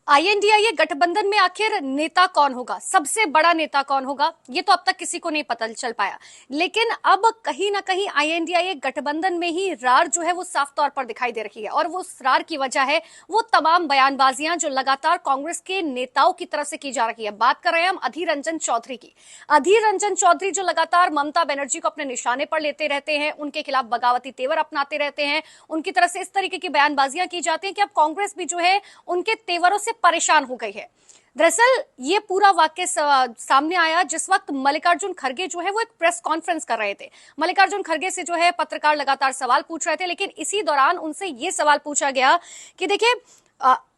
INDIA गठबंधन में आखिर नेता कौन होगा, सबसे बड़ा नेता कौन होगा, ये तो अब तक किसी को नहीं पता चल पाया। लेकिन अब कहीं ना कहीं आईएनडीआईए गठबंधन में ही रार जो है वो साफ तौर पर दिखाई दे रही है। और वो उस रार की वजह है वो तमाम बयानबाजियां जो लगातार कांग्रेस के नेताओं की तरफ से की जा रही है। बात कर रहे हैं हम अधीर रंजन चौधरी की। अधीर रंजन चौधरी जो लगातार ममता बनर्जी को अपने निशाने पर लेते रहते हैं, उनके खिलाफ बगावती तेवर अपनाते रहते हैं, उनकी तरफ से इस तरीके की बयानबाजियां की जाती हैं कि अब कांग्रेस भी जो है उनके तेवरों से परेशान हो गई है। दरअसल ये पूरा वाक्य सामने आया जिस वक्त मल्लिकार्जुन खड़गे जो है वो एक प्रेस कॉन्फ्रेंस कर रहे थे। मल्लिकार्जुन खड़गे से जो है पत्रकार लगातार सवाल पूछ रहे थे, लेकिन इसी दौरान उनसे ये सवाल पूछा गया कि देखिए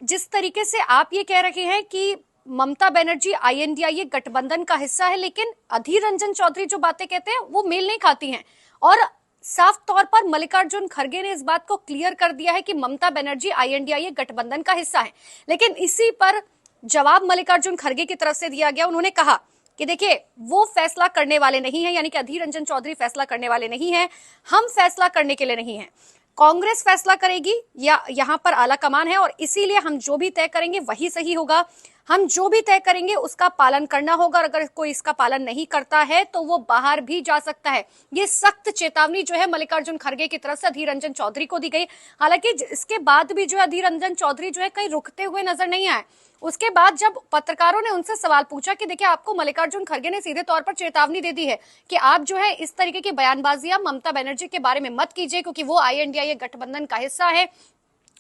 जिस तरीके से आप ये कह रहे हैं कि ममता बनर्जी आईएनडीआईए गठबंधन का हिस्सा है, लेकिन अधीर रंजन चौधरी जो बातें कहते हैं वो मेल नहीं खाती हैं। और साफ तौर पर मल्लिकार्जुन खड़गे ने इस बात को क्लियर कर दिया है कि ममता बनर्जी आईएनडीआईए गठबंधन का हिस्सा है। लेकिन इसी पर जवाब मल्लिकार्जुन खड़गे की तरफ से दिया गया। उन्होंने कहा कि देखिए वो फैसला करने वाले नहीं है, यानी कि अधीर रंजन चौधरी फैसला करने वाले नहीं है, हम फैसला करने के लिए नहीं है, कांग्रेस फैसला करेगी या यहां पर आला कमान है, और इसीलिए हम जो भी तय करेंगे वही सही होगा। हम जो भी तय करेंगे उसका पालन करना होगा, और अगर कोई इसका पालन नहीं करता है तो वो बाहर भी जा सकता है। ये सख्त चेतावनी जो है मल्लिकार्जुन खड़गे की तरफ से अधीर रंजन चौधरी को दी गई। हालांकि इसके बाद भी जो है अधीर रंजन चौधरी जो है कहीं रुकते हुए नजर नहीं आए। उसके बाद जब पत्रकारों ने उनसे सवाल पूछा कि देखिए आपको मल्लिकार्जुन खड़गे ने सीधे तौर पर चेतावनी दे दी है कि आप जो है इस तरीके की बयानबाजियां ममता बनर्जी के बारे में मत कीजिए, क्योंकि वो आईएनडीआईए गठबंधन का हिस्सा है,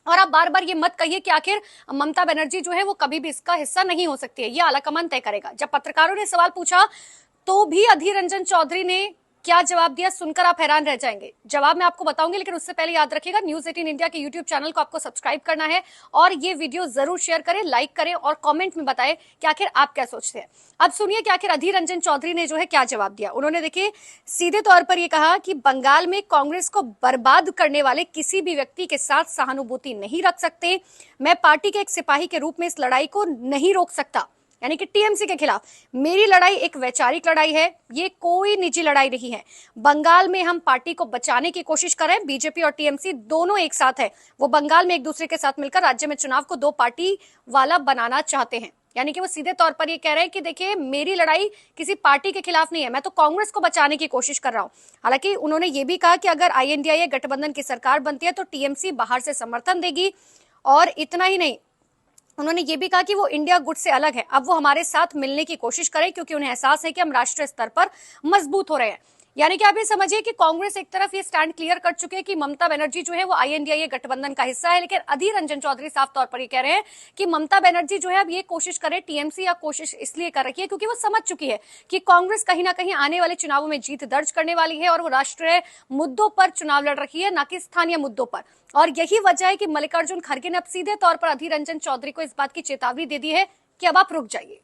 और आप बार बार ये मत कहिए कि आखिर ममता बनर्जी जो है वो कभी भी इसका हिस्सा नहीं हो सकती है, ये आलाकमान तय करेगा। जब पत्रकारों ने सवाल पूछा तो भी अधीर रंजन चौधरी ने क्या जवाब दिया, सुनकर आप हैरान रह जाएंगे। जवाब मैं आपको बताऊंगी, लेकिन उससे पहले याद रखिएगा न्यूज 18 इंडिया के यूट्यूब चैनल को आपको सब्सक्राइब करना है, और ये वीडियो जरूर शेयर करें, लाइक करें, और कमेंट में बताएं कि आखिर आप क्या सोचते हैं। अब सुनिए कि आखिर अधीर रंजन चौधरी ने जो है क्या जवाब दिया। उन्होंने देखिए सीधे तौर पर यह कहा कि बंगाल में कांग्रेस को बर्बाद करने वाले किसी भी व्यक्ति के साथ सहानुभूति नहीं रख सकते। मैं पार्टी के एक सिपाही के रूप में इस लड़ाई को नहीं रोक सकता, यानी कि टीएमसी के खिलाफ। मेरी लड़ाई एक वैचारिक लड़ाई है, ये कोई निजी लड़ाई नहीं है। बंगाल में हम पार्टी को बचाने की कोशिश कर रहे हैं। बीजेपी और टीएमसी दोनों एक साथ है। वो बंगाल में एक दूसरे के साथ मिलकर राज्य में चुनाव को दो पार्टी वाला बनाना चाहते हैं। यानी कि वो सीधे तौर पर ये कह रहे हैं कि देखिए मेरी लड़ाई किसी पार्टी के खिलाफ नहीं है, मैं तो कांग्रेस को बचाने की कोशिश कर रहा हूं। हालांकि उन्होंने ये भी कहा कि अगर आईएनडीआईए गठबंधन की सरकार बनती है तो टीएमसी बाहर से समर्थन देगी। और इतना ही नहीं, उन्होंने ये भी कहा कि वो इंडिया गुट से अलग है, अब वो हमारे साथ मिलने की कोशिश करें, क्योंकि उन्हें एहसास है कि हम राष्ट्रीय स्तर पर मजबूत हो रहे हैं। यानी कि आप ये समझिए कि कांग्रेस एक तरफ ये स्टैंड क्लियर कर चुके हैं कि ममता बनर्जी जो है वो आईएनडीआईए गठबंधन का हिस्सा है, लेकिन अधीर रंजन चौधरी साफ तौर पर ये कह रहे हैं कि ममता बनर्जी जो है अब ये कोशिश करे, टीएमसी या कोशिश इसलिए कर रही है क्योंकि वो समझ चुकी है कि कांग्रेस कहीं ना कहीं आने वाले चुनावों में जीत दर्ज करने वाली है, और वो राष्ट्रीय मुद्दों पर चुनाव लड़ रही है, न कि स्थानीय मुद्दों पर। और यही वजह है कि मल्लिकार्जुन खड़गे ने अब सीधे तौर पर अधीर रंजन चौधरी को इस बात की चेतावनी दे दी है कि अब आप रुक जाइए।